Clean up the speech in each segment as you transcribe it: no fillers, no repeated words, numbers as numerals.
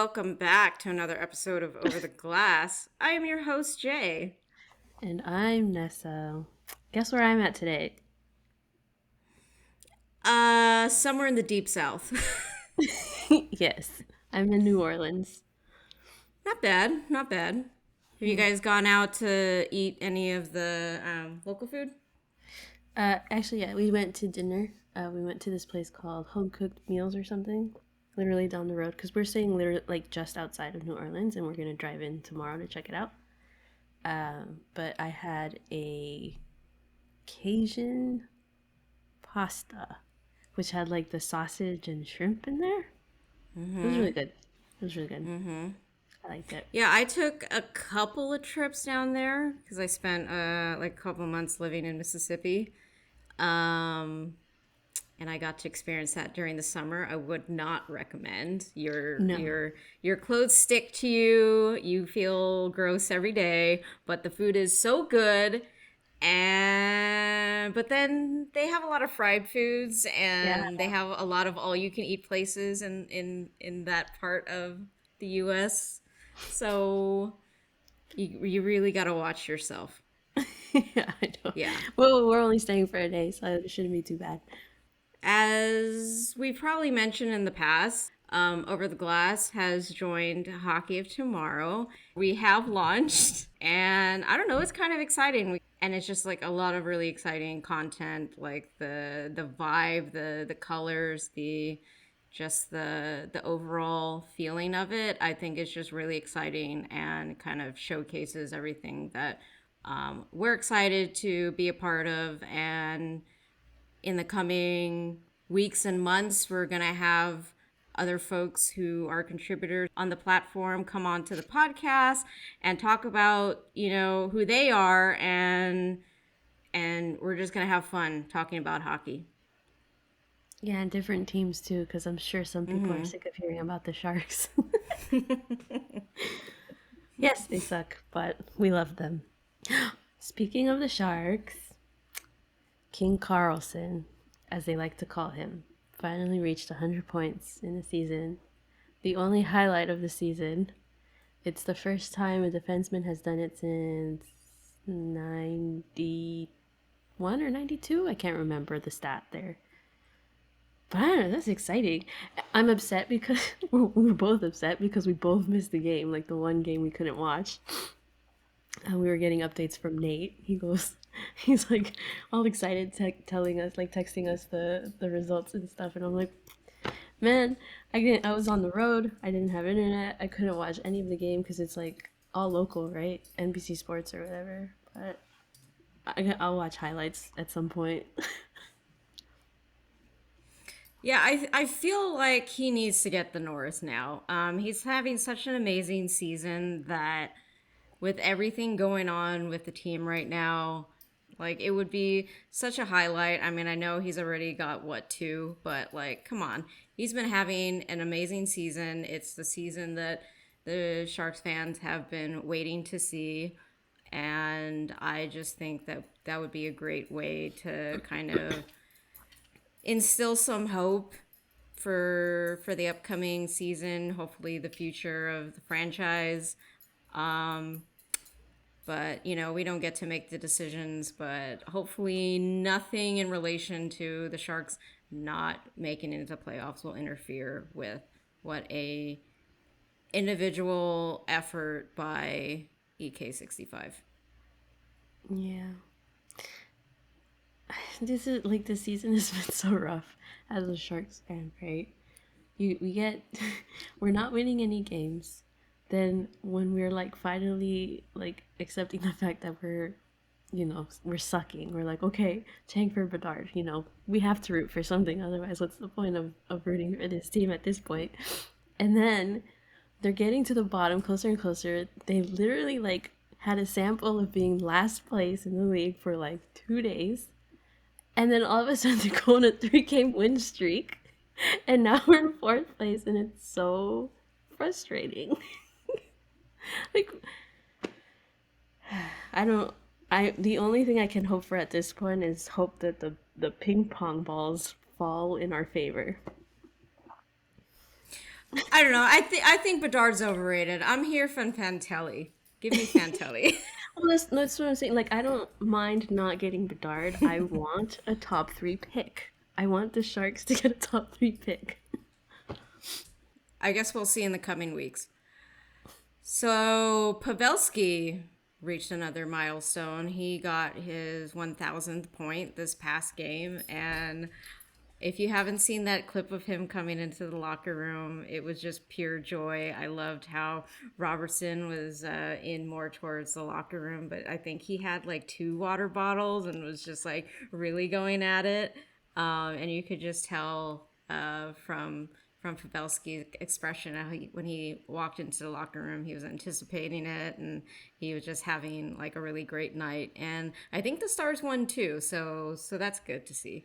welcome back to another episode of Over the Glass. I am your host, Jay. And I'm Nessa. Guess where I'm at today? Somewhere in the deep south. Yes, I'm in New Orleans. Not bad, not bad. Have you Hmm. guys gone out to eat any of the local food? Actually, yeah, we went to dinner. We went to this place called Home Cooked Meals or something, literally down the road, because we're staying literally like just outside of New Orleans, and we're gonna drive in tomorrow to check it out. But I had a Cajun pasta, which had like the sausage and shrimp in there. It was really good. It was really good. I liked it. Yeah, I took a couple of trips down there because I spent like a couple of months living in Mississippi. Um, and I got to experience that during the summer. I would not recommend. No. Your clothes stick to you. You feel gross every day, but the food is so good. And but then they have a lot of fried foods, Yeah. and they have a lot of all you can eat places in that part of the US. So you really got to watch yourself. Yeah, I know. Yeah. Well, we're only staying for a day, so it shouldn't be too bad. As we probably mentioned in the past, Over the Glass has joined Hockey of Tomorrow. We have launched, and I don't know, it's kind of exciting. And it's just like a lot of really exciting content, like the vibe, the colors, the overall feeling of it. I think it's just really exciting and kind of showcases everything that we're excited to be a part of. And in the coming weeks and months, we're going to have other folks who are contributors on the platform come on to the podcast and talk about, who they are, and we're just going to have fun talking about hockey. Yeah, and different teams too, because I'm sure some people are sick of hearing about the Sharks. Yes, they suck, but we love them. Speaking of the Sharks, King Carlson, as they like to call him, finally reached 100 points in the season. The only highlight of the season. It's the first time a defenseman has done it since 91 or 92. I can't remember the stat there. But I don't know, that's exciting. I'm upset because we're both upset because we both missed the game, like the one game we couldn't watch. And we were getting updates from Nate. He's like all excited, telling us, like texting us the results and stuff. And I'm like, man, I was on the road. I didn't have internet. I couldn't watch any of the game because it's like all local, right? NBC Sports or whatever. But I'll watch highlights at some point. Yeah, I feel like he needs to get the Norris now. He's having such an amazing season that with everything going on with the team right now, like it would be such a highlight. I mean, I know he's already got what two, but like, come on, he's been having an amazing season. It's the season that the Sharks fans have been waiting to see, and I just think that that would be a great way to kind of instill some hope for the upcoming season, hopefully the future of the franchise. Um, but we don't get to make the decisions, but hopefully nothing in relation to the Sharks not making it into playoffs will interfere with what a individual effort by EK65. Yeah. This is like the season has been so rough as a Sharks fan, right? We get we're not winning any games. Then when we're like finally like accepting the fact that we're sucking, we're like, okay, tank for Bedard, we have to root for something, otherwise what's the point of rooting for this team at this point? And then they're getting to the bottom closer and closer. They literally like had a sample of being last place in the league for like 2 days. And then all of a sudden they go on a 3 game win streak. And now we're in fourth place and it's so frustrating. Like I don't I the only thing I can hope for at this point is hope that the ping pong balls fall in our favor. I don't know. I think Bedard's overrated. I'm here for Fantelli. Give me Fantelli. Well, that's what I'm saying. Like, I don't mind not getting Bedard. I want a top three pick. I want the Sharks to get a top three pick. I guess we'll see in the coming weeks. So Pavelski reached another milestone. He got his 1,000th point this past game, and if you haven't seen that clip of him coming into the locker room, it was just pure joy. I loved how Robertson was in more towards the locker room, but I think he had like two water bottles and was just like really going at it. And you could just tell from Pavelski's expression how when he walked into the locker room, he was anticipating it, and he was just having like a really great night. And I think the Stars won too, so that's good to see.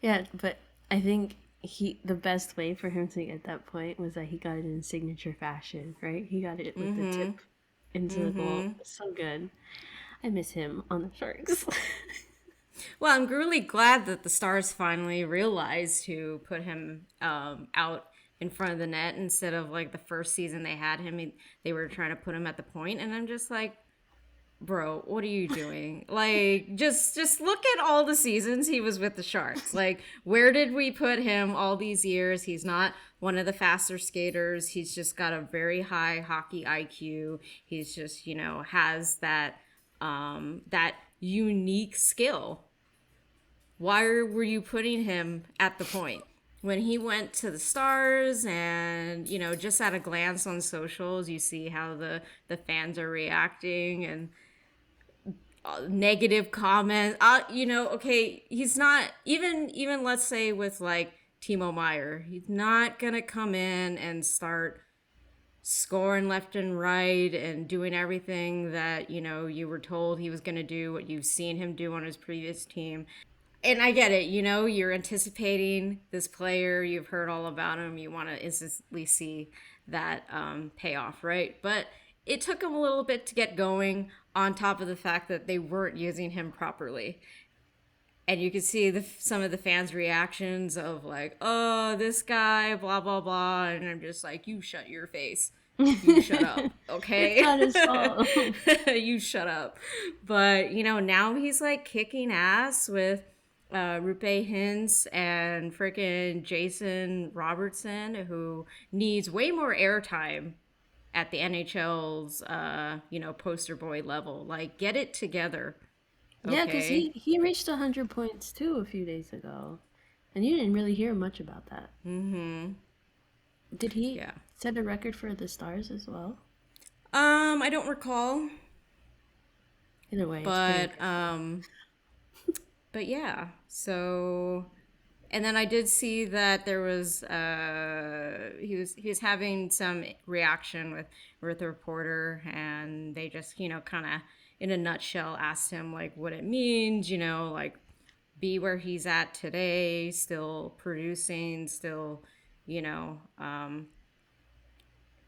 Yeah, but I think the best way for him to get that point was that he got it in signature fashion, right? He got it with the tip into the goal. So good. I miss him on the Sharks. Well, I'm really glad that the Stars finally realized to put him out in front of the net instead of like the first season they had him. They were trying to put him at the point, and I'm just like, bro, what are you doing? Like, just look at all the seasons he was with the Sharks. Like, where did we put him all these years? He's not one of the faster skaters. He's just got a very high hockey IQ. He's just, has that unique skill. Why were you putting him at the point? When he went to the Stars, and just at a glance on socials, you see how the fans are reacting, and negative comments. Okay, he's not even let's say with like Timo Meyer, he's not gonna come in and start scoring left and right and doing everything that you were told he was gonna do, what you've seen him do on his previous team. And I get it, you're anticipating this player, you've heard all about him, you want to instantly see that payoff, right? But it took him a little bit to get going, on top of the fact that they weren't using him properly. And you could see some of the fans' reactions of like, oh, this guy, blah, blah, blah. And I'm just like, you shut your face. You shut up, It's okay? not his fault. You shut up. But, now he's like kicking ass with Rupe Hintz and freaking Jason Robertson, who needs way more airtime at the NHL's, poster boy level. Like, get it together, Yeah, because okay? he reached 100 points too a few days ago. And you didn't really hear much about that. Did he Yeah. set a record for the Stars as well? I don't recall, Either way, it's pretty but impressive. but yeah. So, and then I did see that there was he was having some reaction with the reporter, and they just kind of in a nutshell asked him like what it means, like be where he's at today, still producing, still you know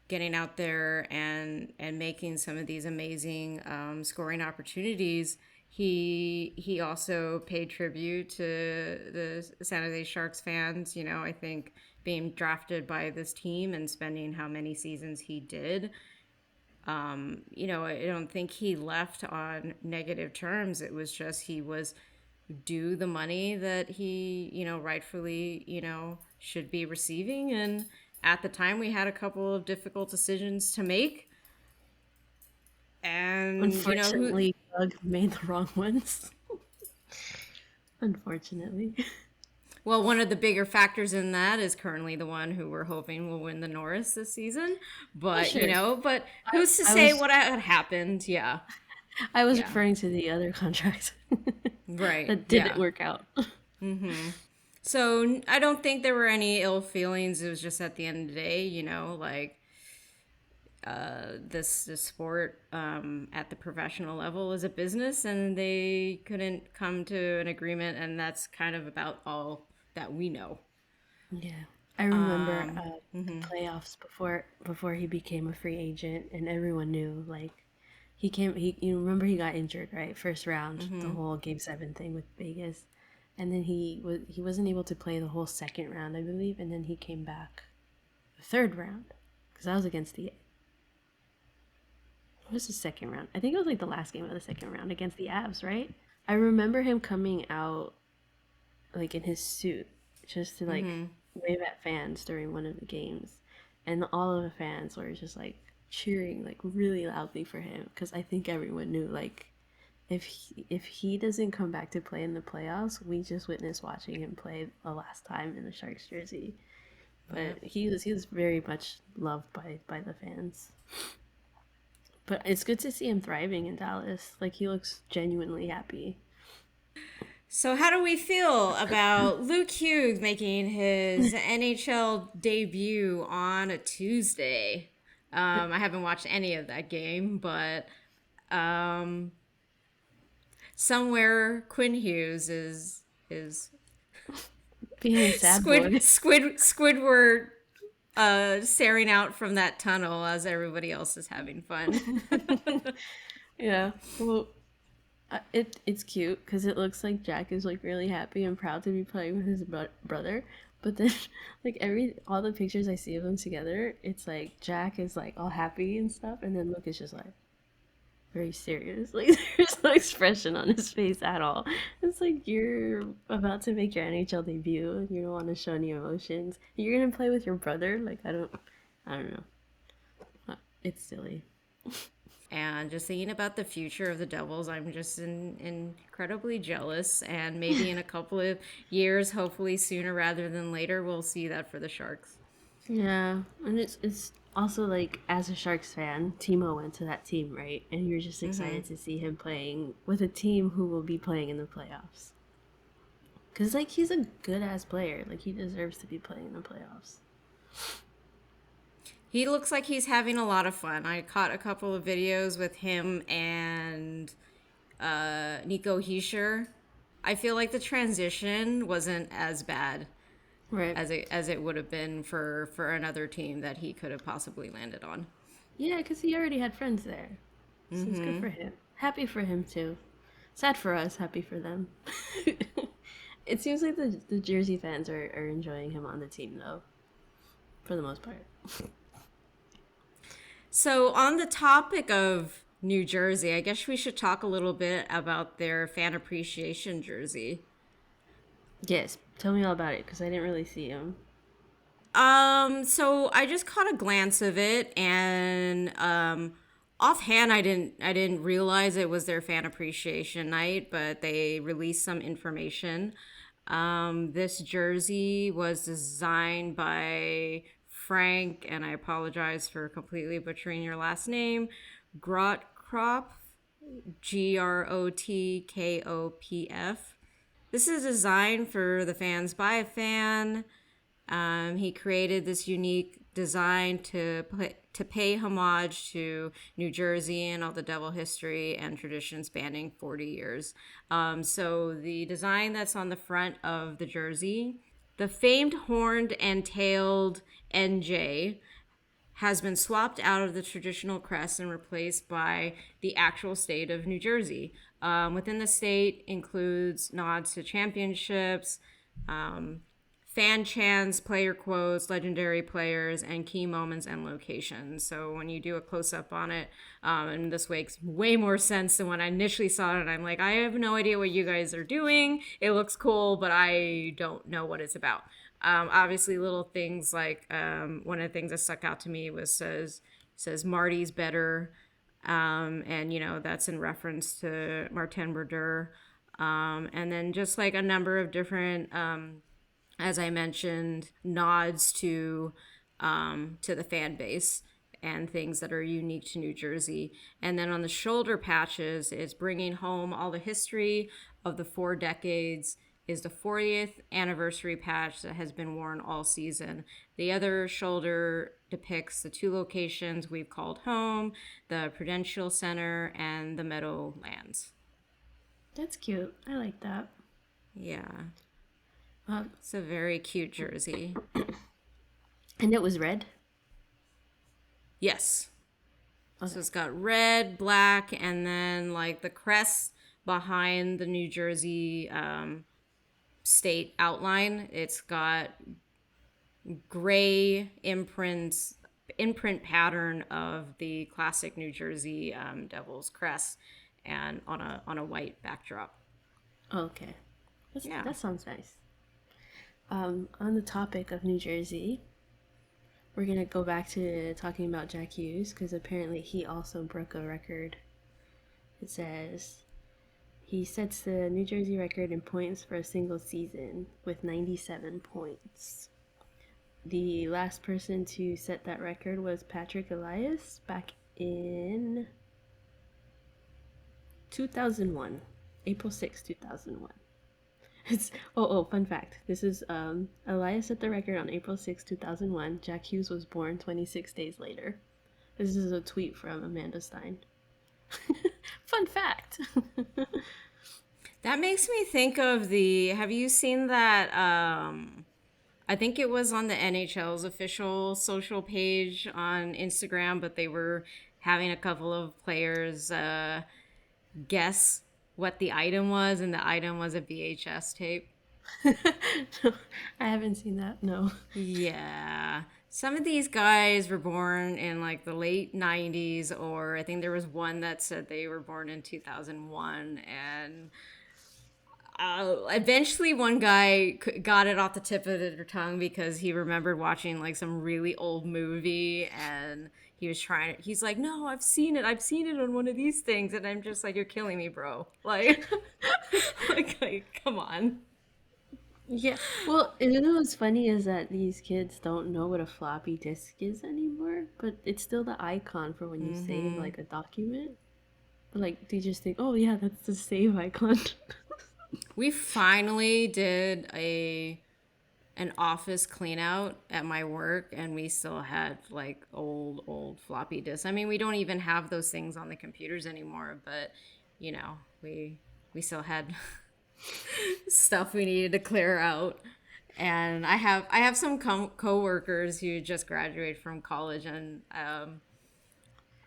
getting out there and making some of these amazing scoring opportunities. He also paid tribute to the San Jose Sharks fans. I think being drafted by this team and spending how many seasons he did. I don't think he left on negative terms. It was just he was due the money that he, rightfully, should be receiving. And at the time, we had a couple of difficult decisions to make. And, who, Unfortunately, Doug made the wrong ones. Unfortunately. well, one of the bigger factors in that is currently the one who we're hoping will win the Norris this season. Oh, But, sure. but who's to I say was what had happened? Yeah. I was Yeah. referring to the other contract Right. that didn't Yeah. work out. So I don't think there were any ill feelings. It was just at the end of the day, like this sport at the professional level is a business, and they couldn't come to an agreement, and that's kind of about all that we know. Yeah. I remember the playoffs before he became a free agent, and everyone knew like you remember he got injured, right? First round, the whole game 7 thing with Vegas. And then he wasn't able to play the whole second round, I believe, and then he came back. the third round, because I was against the. What was the second round? I think it was like the last game of the second round against the Avs, right? I remember him coming out like in his suit just to like Mm-hmm. wave at fans during one of the games, and all of the fans were just like cheering like really loudly for him because I think everyone knew like if he doesn't come back to play in the playoffs, we just witnessed watching him play the last time in the Sharks jersey. But Yep. he was very much loved by the fans. But it's good to see him thriving in Dallas. Like he looks genuinely happy. So, how do we feel about Luke Hughes making his NHL debut on a Tuesday? I haven't watched any of that game, but um, somewhere Quinn Hughes is Being a sad boy. Squidward staring out from that tunnel as everybody else is having fun. Yeah. Well, it's cute because it looks like Jack is like really happy and proud to be playing with his brother. But then, like all the pictures I see of them together, it's like Jack is like all happy and stuff, and then Luke is just like very serious. Like there's no expression on his face at all. It's like you're about to make your NHL debut and you don't want to show any emotions. You're gonna play with your brother. Like I don't know. It's silly. And just thinking about the future of the Devils, I'm just incredibly jealous. And maybe in a couple of years, hopefully sooner rather than later, we'll see that for the Sharks. Yeah, and it's also like as a Sharks fan, Timo went to that team, right? And you're just Hmm. excited to see him playing with a team who will be playing in the playoffs. Cause like he's a good ass player, like he deserves to be playing in the playoffs. He looks like he's having a lot of fun. I caught a couple of videos with him and Nico Heischer. I feel like the transition wasn't as bad Right. as it would have been for another team that he could have possibly landed on. Yeah, cause he already had friends there, so it's good Hmm. for him. Happy for him too. Sad for us. Happy for them. It seems like the Jersey fans are enjoying him on the team though, for the most part. So, on the topic of New Jersey, I guess we should talk a little bit about their fan appreciation jersey. Yes, tell me all about it, cause I didn't really see him. So I just caught a glance of it, and offhand, I didn't realize it was their fan appreciation night, but they released some information. This jersey was designed by Frank, and I apologize for completely butchering your last name, Grotkopf, Grotkopf. This is designed for the fans by a fan. He created this unique design to pay homage to New Jersey and all the devil history and tradition spanning 40 years. So the design that's on the front of the jersey, the famed horned and tailed NJ has been swapped out of the traditional crest and replaced by the actual state of New Jersey. Within the state includes nods to championships, um, fan chants, player quotes, legendary players, and key moments and locations. So when you do a close up on it, and this makes way more sense than when I initially saw it, I'm like, I have no idea what you guys are doing. It looks cool, but I don't know what it's about. Obviously, little things like one of the things that stuck out to me was says Marty's better, and that's in reference to Martin Brodeur, and then just like a number of different as I mentioned, nods to the fan base and things that are unique to New Jersey. And then on the shoulder patches is bringing home all the history of the 4 decades. Is the 40th anniversary patch that has been worn all season. The other shoulder depicts the two locations we've called home, the Prudential Center and the Meadowlands. That's cute. I like that. Yeah, Um, it's a very cute jersey. and it was red. Yes. So Okay. it's got red, black, and then like the crest behind the New Jersey state outline. It's got gray imprint pattern of the classic New Jersey Devils crest, and on a white backdrop. Okay. Yeah. That sounds nice. On the topic of New Jersey, we're gonna go back to talking about Jack Hughes because apparently he also broke a record. It says he sets the New Jersey record in points for a single season with 97 points. The last person to set that record was Patrick Elias back in 2001, April 6, 2001. Fun fact. This is Elias set the record on April 6, 2001. Jack Hughes was born 26 days later. This is a tweet from Amanda Stein. Fun fact. That makes me think of the. Have you seen that? I think it was on the NHL's official social page on Instagram, but they were having a couple of players guess what the item was, and the item was a VHS tape. No, I haven't seen that. No. Yeah. Some of these guys were born in like the late 90s, or I think there was one that said they were born in 2001. And eventually one guy got it off the tip of their tongue because he remembered watching like some really old movie, and he's like, no, I've seen it on one of these things. And I'm just like, you're killing me, bro. Like, like come on. Yeah. Well, you know what's funny is that these kids don't know what a floppy disk is anymore, but it's still the icon for when you save like a document. But like they just think, oh yeah, that's the save icon. We finally did an office clean out at my work, and we still had like old floppy disks. I mean, we don't even have those things on the computers anymore, but we still had stuff we needed to clear out. And I have some coworkers who just graduated from college, and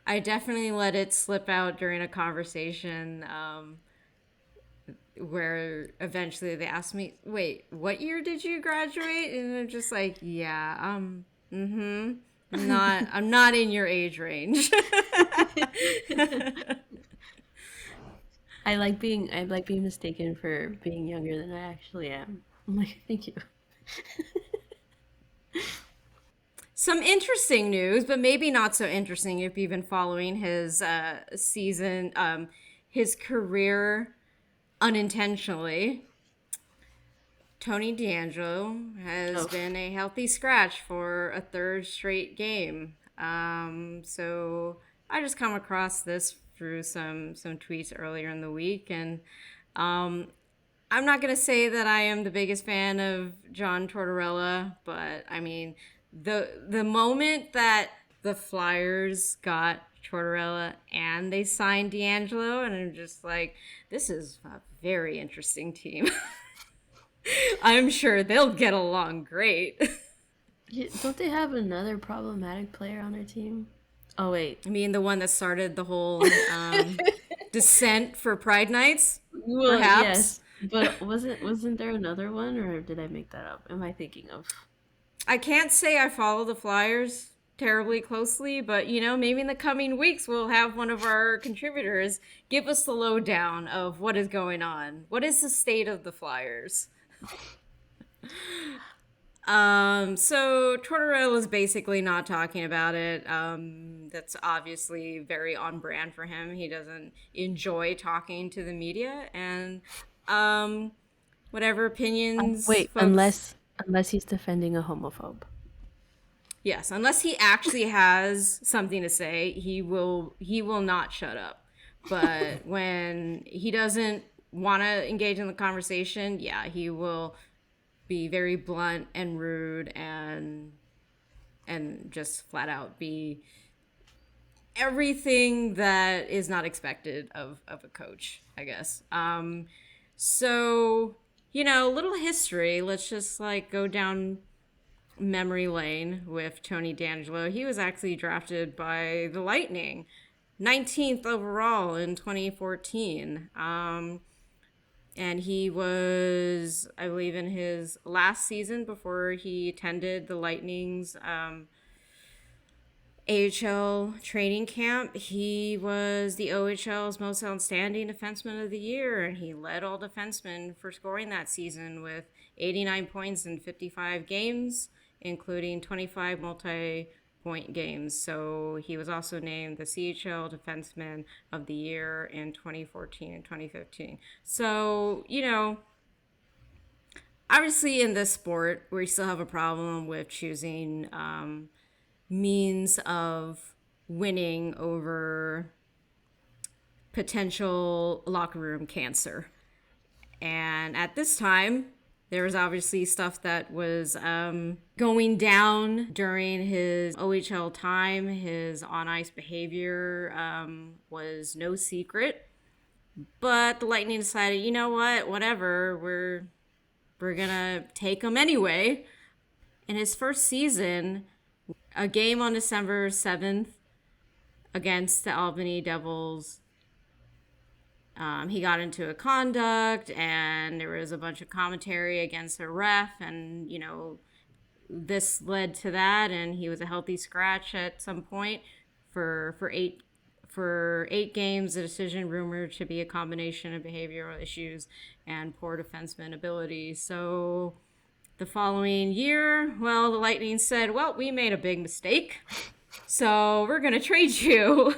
I definitely let it slip out during a conversation, where eventually they asked me, "Wait, what year did you graduate?" And I'm just like, "Yeah, mm-hmm. I'm not in your age range." I like being mistaken for being younger than I actually am. I'm like, thank you. Some interesting news, but maybe not so interesting if you've been following his his career unintentionally. Tony DeAngelo has Oh, been a healthy scratch for a third straight game. So I just come across this through some tweets earlier in the week, and I'm not gonna say that I am the biggest fan of John Tortorella, but I mean, the moment that the Flyers got Tortorella and they signed D'Angelo, and I'm just like, this is a very interesting team. I'm sure they'll get along great. yeah, don't they have another problematic player on their team? Oh wait. I mean, the one that started the whole descent for Pride Nights, Well, perhaps. yes, but wasn't there another one, or did I make that up? Am I thinking of? I can't say I follow the Flyers terribly closely, but maybe in the coming weeks we'll have one of our contributors give us the lowdown of what is going on. What is the state of the Flyers? So Tortorella is basically not talking about it. That's obviously very on brand for him. He doesn't enjoy talking to the media, and whatever opinions Wait, folks. unless he's defending a homophobe. Yes, unless he actually has something to say, he will not shut up. But when he doesn't want to engage in the conversation, yeah, he will be very blunt and rude, and just flat out be everything that is not expected of a coach, I guess. So, little history. Let's just like go down memory lane with Tony DeAngelo. He was actually drafted by the Lightning, 19th overall in 2014. And he was, I believe, in his last season before he attended the Lightning's AHL training camp. He was the OHL's most outstanding defenseman of the year, and he led all defensemen for scoring that season with 89 points in 55 games, including 25 multi-point games. So he was also named the CHL Defenseman of the Year in 2014 and 2015. So, obviously in this sport, we still have a problem with choosing means of winning over potential locker room cancer. And at this time, there was obviously stuff that was going down during his OHL time. His on ice behavior was no secret. But the Lightning decided, you know what, whatever, we're gonna take him anyway. In his first season, a game on December 7th against the Albany Devils. He got into a conduct, and there was a bunch of commentary against the ref, and this led to that, and he was a healthy scratch at some point for eight games. The decision rumored to be a combination of behavioral issues and poor defenseman ability. So the following year, well, the Lightning said, well, we made a big mistake, so we're going to trade you.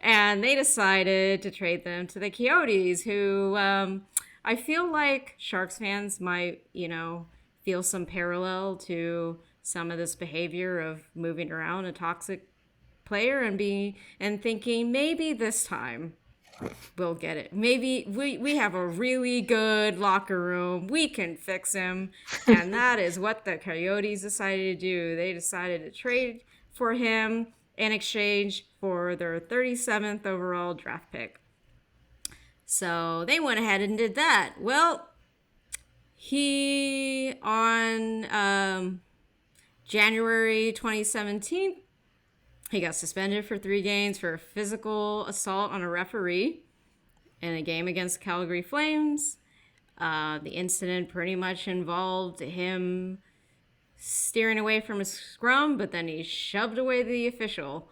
And they decided to trade them to the Coyotes, who I feel like Sharks fans might, feel some parallel to some of this behavior of moving around a toxic player and thinking maybe this time we'll get it. Maybe we have a really good locker room. We can fix him. And that is what the Coyotes decided to do. They decided to trade for him in exchange for their 37th overall draft pick. So they went ahead and did that. Well, he, on January 2017, he got suspended for 3 games for physical assault on a referee in a game against the Calgary Flames. The incident pretty much involved him steering away from a scrum, but then he shoved away the official.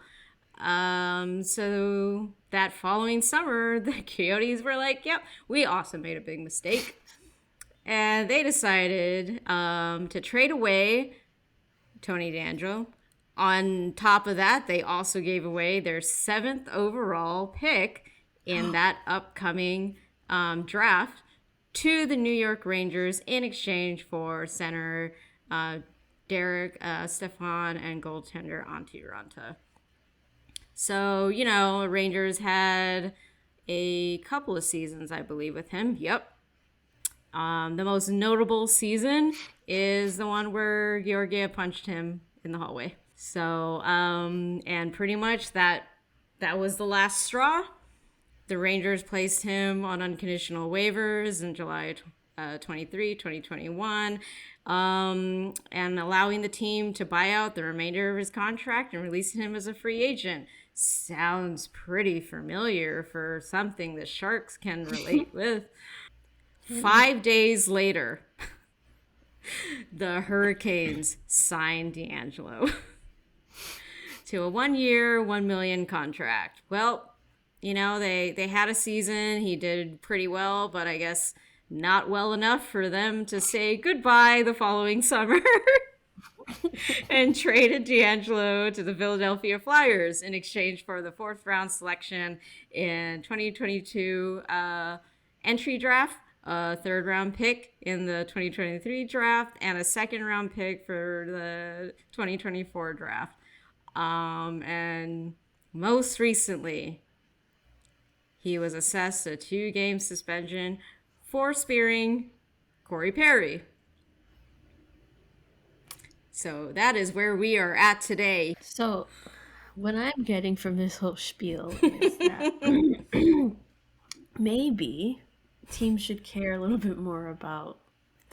So that following summer, the Coyotes were like, yep, we also made a big mistake. And they decided to trade away Tony DeAngelo. On top of that, they also gave away their 7th overall pick in that upcoming draft to the New York Rangers in exchange for center Derek Stefan and goaltender Antti Ranta. So, Rangers had a couple of seasons, I believe, with him. Yep. The most notable season is the one where Georgiev punched him in the hallway. So, and pretty much that was the last straw. The Rangers placed him on unconditional waivers in July 23, 2021, and allowing the team to buy out the remainder of his contract and releasing him as a free agent. Sounds pretty familiar for something the Sharks can relate with. 5 days later, the Hurricanes signed DeAngelo to a 1-year, $1 million contract. Well, they had a season. He did pretty well, but I guess not well enough for them to say goodbye the following summer and traded DeAngelo to the Philadelphia Flyers in exchange for the 4th round selection in 2022 entry draft, a 3rd round pick in the 2023 draft, and a 2nd round pick for the 2024 draft. And most recently, he was assessed a 2-game suspension for spearing Corey Perry. So that is where we are at today. So, what I'm getting from this whole spiel is that maybe teams should care a little bit more about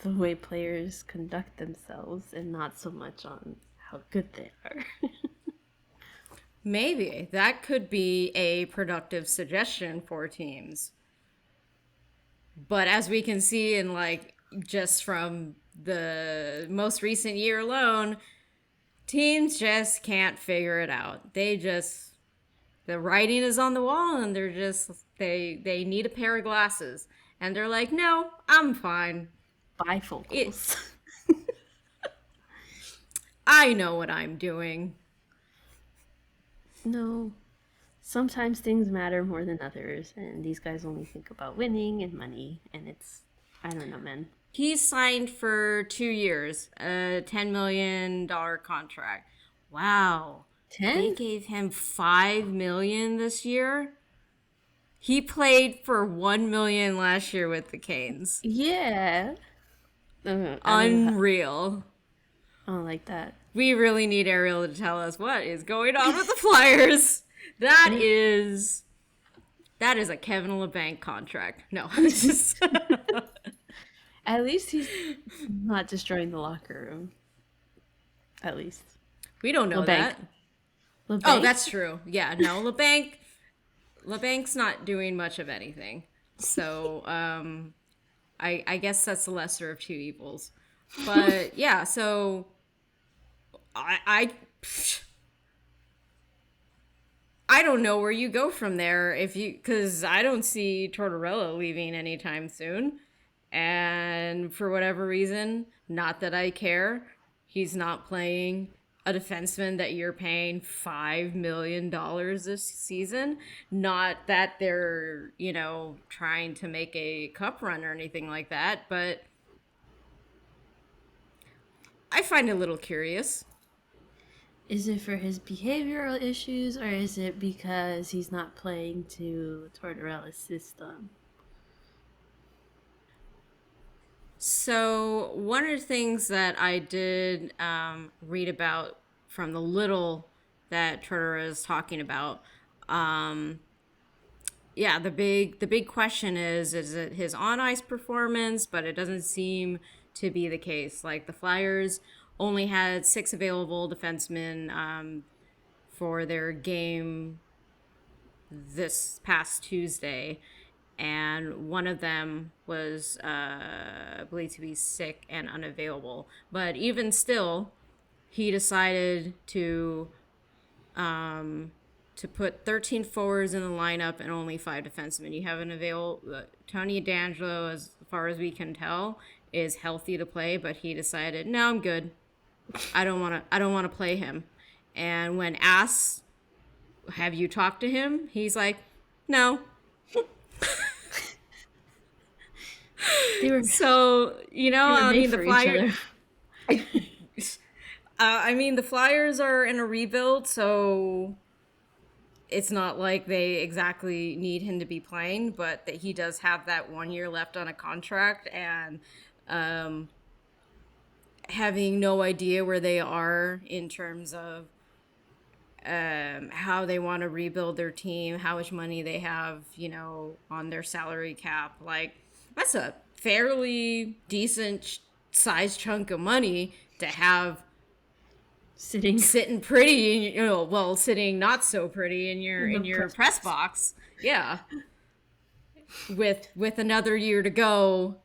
the way players conduct themselves and not so much on how good they are. Maybe that could be a productive suggestion for teams. But as we can see in like just from the most recent year alone, teams just can't figure it out. The writing is on the wall and they need a pair of glasses. And they're like, "No, I'm fine. It Bifocals. I know what I'm doing." No. Sometimes things matter more than others, and these guys only think about winning and money, and it's, I don't know, man. He's signed for 2 years, a $10 million contract. Wow. They 10? gave him $5 million this year. He played for $1 million last year with the Canes. Yeah. I don't know how, Unreal. I don't like that. We really need Ariel to tell us what is going on with the Flyers. That And is a Kevin LeBanc contract. No, it's just at least he's not destroying the locker room. At least. we don't know LeBanc. that. Oh, LeBanc? that's true. Yeah, no, LeBanc's not doing much of anything. So, I guess that's the lesser of two evils. But yeah, so I I don't know where you go from there because I don't see Tortorella leaving anytime soon. And for whatever reason, not that I care, he's not playing a defenseman that you're paying $5 million this season. Not that they're, trying to make a cup run or anything like that, but I find it a little curious. Is it for his behavioral issues, or is it because he's not playing to Tortorella's system? So, one of the things that I did read about from the little that Turner is talking about, um, yeah, the big question is it his on ice performance? But it doesn't seem to be the case. Like the Flyers only had six available defensemen for their game this past Tuesday, and one of them was believed to be sick and unavailable. But even still, he decided to put 13 forwards in the lineup and only five defensemen. You have an available Tony DeAngelo, as far as we can tell, is healthy to play, but he decided, no, I'm good. I don't want to play him. And when asked, have you talked to him? He's like, no. They were So, they were I made mean, the for each Flyers. other. I mean, the Flyers are in a rebuild, so it's not like they exactly need him to be playing, but that he does have that 1 year left on a contract, and um, having no idea where they are in terms of how they want to rebuild their team, how much money they have, on their salary cap. Like, that's a fairly decent size chunk of money to have Sitting sitting pretty, sitting not so pretty in in the your press press box. box. Yeah, with another year to go,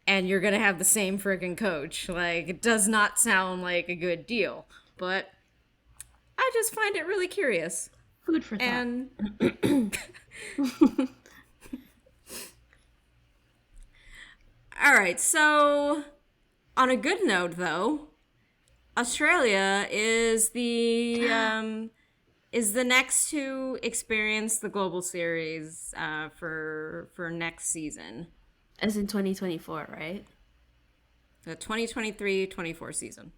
and you're gonna have the same freaking coach. Like, it does not sound like a good deal. But I just find it really curious. Food for thought. And all right, so on a good note, though, Australia is the next to experience the Global Series for next season, As in 2024, right? the 2023-24 season.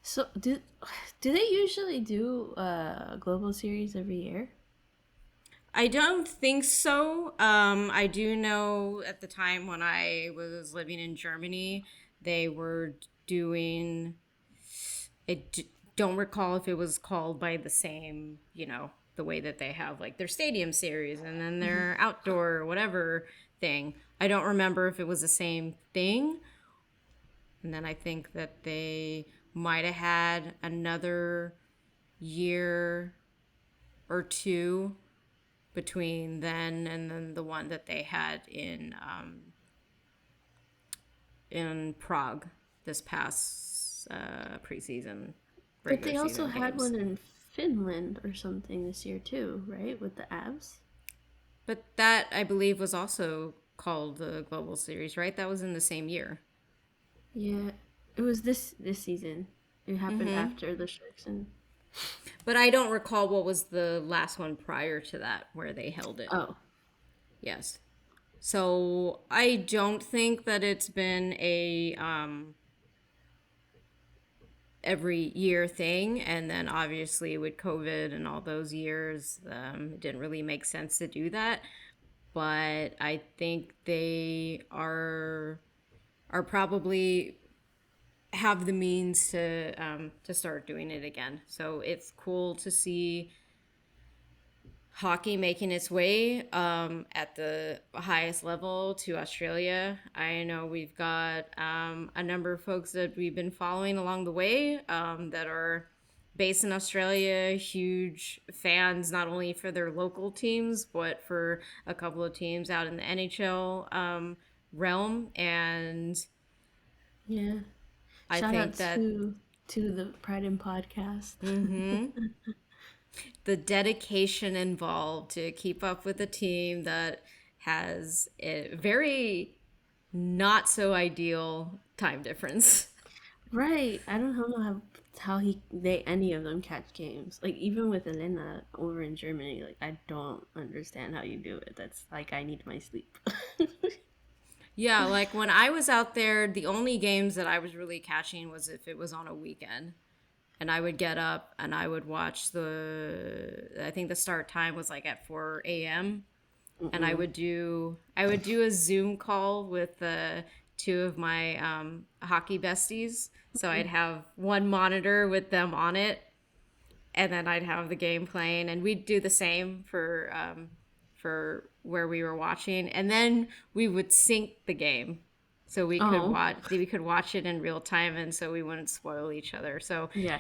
So do they usually do a global series every year? I don't think so. I do know at the time when I was living in Germany, they were doing. Don't recall if it was called by the same, the way that they have like their stadium series and then their outdoor whatever thing. I don't remember if it was the same thing. And then I think that they might have had another year or two between then and then the one that they had in Prague this past preseason But regular they also season had games. one in Finland or something this year too, right? With the abs. But that I believe was also called the Global Series, right? That was in the same year. Yeah, it was this season. It happened after the Sharks and But I don't recall what was the last one prior to that where they held it. oh Yes. So I don't think that it's been a every year thing. And then obviously with COVID and all those years, it didn't really make sense to do that. But I think they are probably have the means to start doing it again. So it's cool to see hockey making its way at the highest level to Australia. I know we've got a number of folks that we've been following along the way that are based in Australia, huge fans not only for their local teams, but for a couple of teams out in the NHL realm. And yeah. I Shout out think that to the Pride and Podcast. the dedication involved to keep up with a team that has a very not so ideal time difference. Right. I don't know how he they any of them catch games. Like even with Elena over in Germany, like I don't understand how you do it. That's like I need my sleep. Yeah, like when I was out there, the only games that I was really catching was if it was on a weekend. And I would get up and I would watch I think the start time was like at 4 a.m. And I would do a Zoom call with two of my hockey besties. So I'd have one monitor with them on it, and then I'd have the game playing, and we'd do the same for where we were watching, and then we would sync the game so Oh, we could watch it in real time, and so we wouldn't spoil each other. So yeah.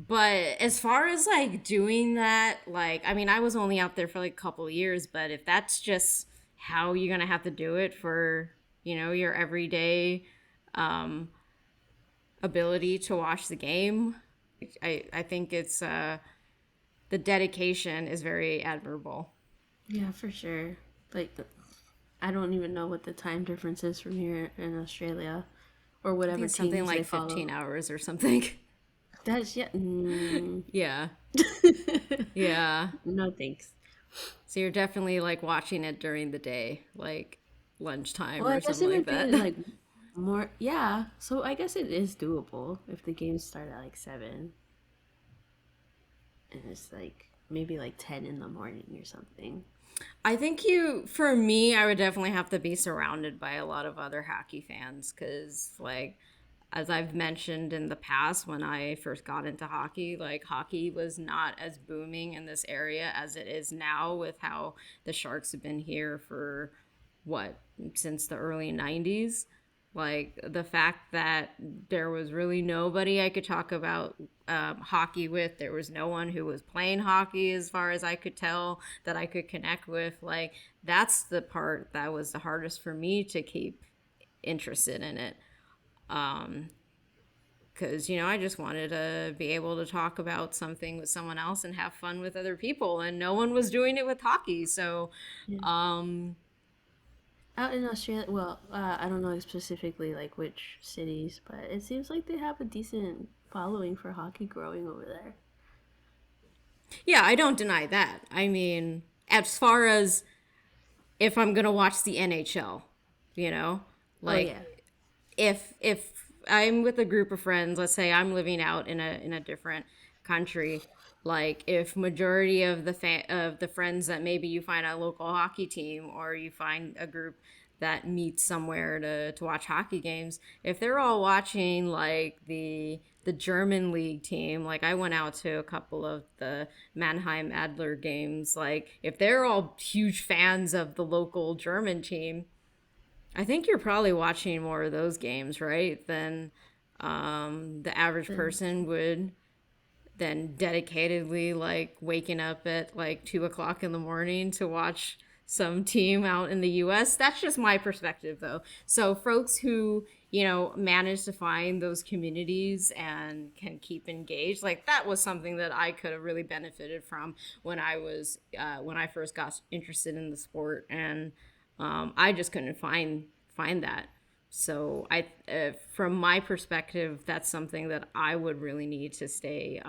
but as far as like doing that, like, I mean, I was only out there for like a couple of years, but if that's just how you're gonna have to do it for, your everyday ability to watch the game, I think it's the dedication is very admirable. Yeah, for sure. Like I don't even know what the time difference is from here in Australia or I think whatever it's something teams they like follow. 15 hours or something. That's yeah. Yeah. Yeah. No thanks. So you're definitely like watching it during the day, like lunchtime Well, I or guess something it like would be that. like more. Yeah, so I guess it is doable if the games start at like 7 and it's like maybe like 10 in the morning or something. I think for me, I would definitely have to be surrounded by a lot of other hockey fans because, like, as I've mentioned in the past, when I first got into hockey, like, hockey was not as booming in this area as it is now with how the Sharks have been here for what, since the early 90s. Like the fact that there was really nobody I could talk about hockey with. There was no one who was playing hockey, as far as I could tell, that I could connect with. Like, that's the part that was the hardest for me to keep interested in it. Because, I just wanted to be able to talk about something with someone else and have fun with other people. And no one was doing it with hockey. So, Yeah. um, Out in Australia, well, I don't know specifically like which cities, but it seems like they have a decent following for hockey growing over there. yeah, I don't deny that. I mean, as far as if I'm gonna watch the NHL, you know, Oh yeah. like if I'm with a group of friends, let's say I'm living out in a different country, like if majority of of the friends that maybe you find a local hockey team or you find a group that meets somewhere to watch hockey games, if they're all watching like the German league team, like I went out to a couple of the Mannheim Adler games, like if they're all huge fans of the local German team, I think you're probably watching more of those games, right? Than the average Then person would than dedicatedly like waking up at like 2 o'clock in the morning to watch some team out in the US. That's just my perspective though. So folks who, manage to find those communities and can keep engaged, like that was something that I could have really benefited from when I first got interested in the sport. And I just couldn't find that. So from my perspective, that's something that I would really need to stay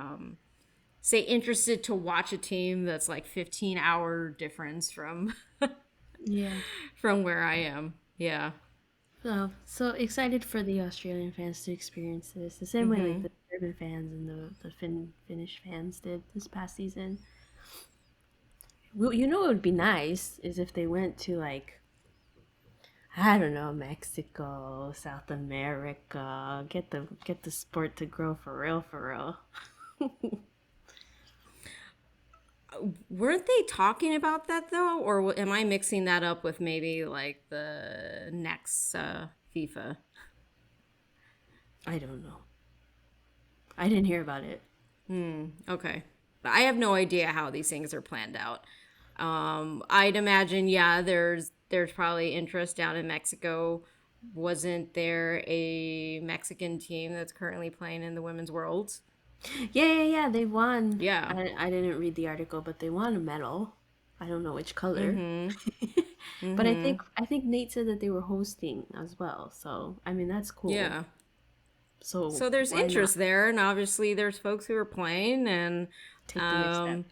interested to watch a team that's like 15-hour difference from Yeah. from where I am. Yeah. So excited for the Australian fans to experience this the same way like the German fans and the Finnish fans did this past season. Well, what would be nice is if they went to like, I don't know, Mexico, South America, get the sport to grow for real, for real. Weren't they talking about that though, or am I mixing that up with maybe like the next FIFA? I don't know. I didn't hear about it. Okay, but I have no idea how these things are planned out. I'd imagine, yeah, there's probably interest down in Mexico. Wasn't there a Mexican team that's currently playing in the Women's Worlds? Yeah. They won. Yeah. I didn't read the article, but they won a medal. I don't know which color. But I think Nate said that they were hosting as well. So I mean that's cool. Yeah. So So there's why not interest there, and obviously there's folks who are playing, and take the next step?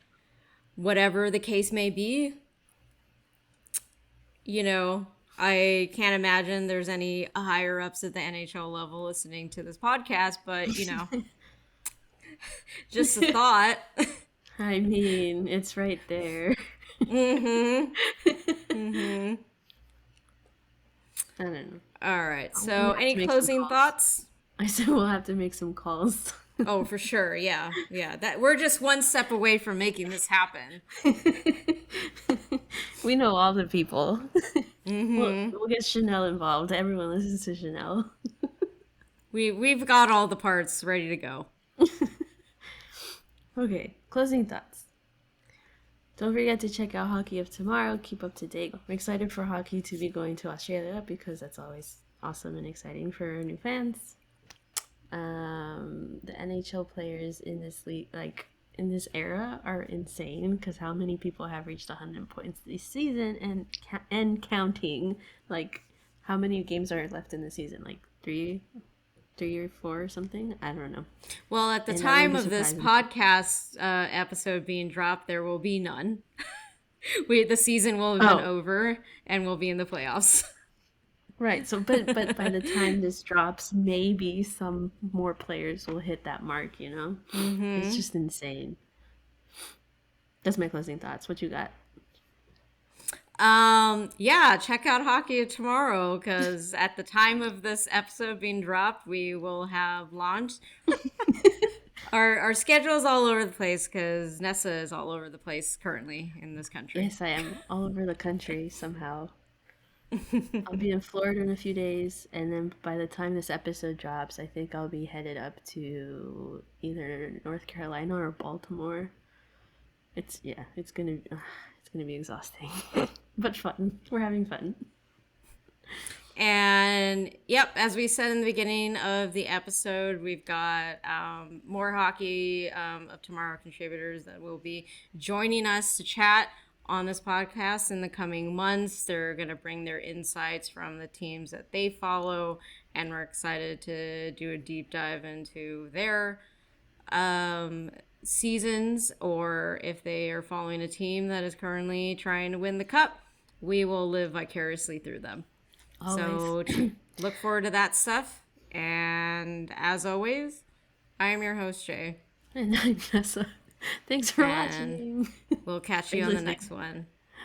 whatever the case may be, I can't imagine there's any higher ups at the NHL level listening to this podcast, but just a thought. I mean, it's right there. I don't know. All right. We'll So, have to any make some closing calls. thoughts? I said we'll have to make some calls. Oh, for sure. Yeah. Yeah. That we're just one step away from making this happen. We know all the people. We'll get Chanel involved. Everyone listens to Chanel. We've got all the parts ready to go. Okay, closing thoughts. Don't forget to check out Hockey of Tomorrow. Keep up to date. I'm excited for hockey to be going to Australia because that's always awesome and exciting for new fans. The NHL players in this league, like in this era, are insane because how many people have reached 100 points this season and counting. Like, how many games are left in the season? Like three or four or something. I don't know. Well, at the And that time wouldn't of be this surprising. podcast episode being dropped, there will be none. The season will have been Oh, over, and we'll be in the playoffs. right. So, but by the time this drops, maybe some more players will hit that mark. It's just insane. That's my closing thoughts. What you got? Yeah, check out Hockey tomorrow because at the time of this episode being dropped, we will have launched. Our schedule is all over the place because Nessa is all over the place currently in this country. Yes, I am all over the country somehow. I'll be in Florida in a few days, and then by the time this episode drops, I think I'll be headed up to either North Carolina or Baltimore. It's gonna be exhausting, but fun. We're having fun. And yep, as we said in the beginning of the episode, we've got more Hockey of Tomorrow contributors that will be joining us to chat on this podcast in the coming months. They're going to bring their insights from the teams that they follow, and we're excited to do a deep dive into their seasons, or if they are following a team that is currently trying to win the cup, we will live vicariously through them. Always. So look forward to that stuff. And as always, I am your host, Jay. And I'm Nessa. Thanks for And watching. we'll catch you Thanks on the listening. next one.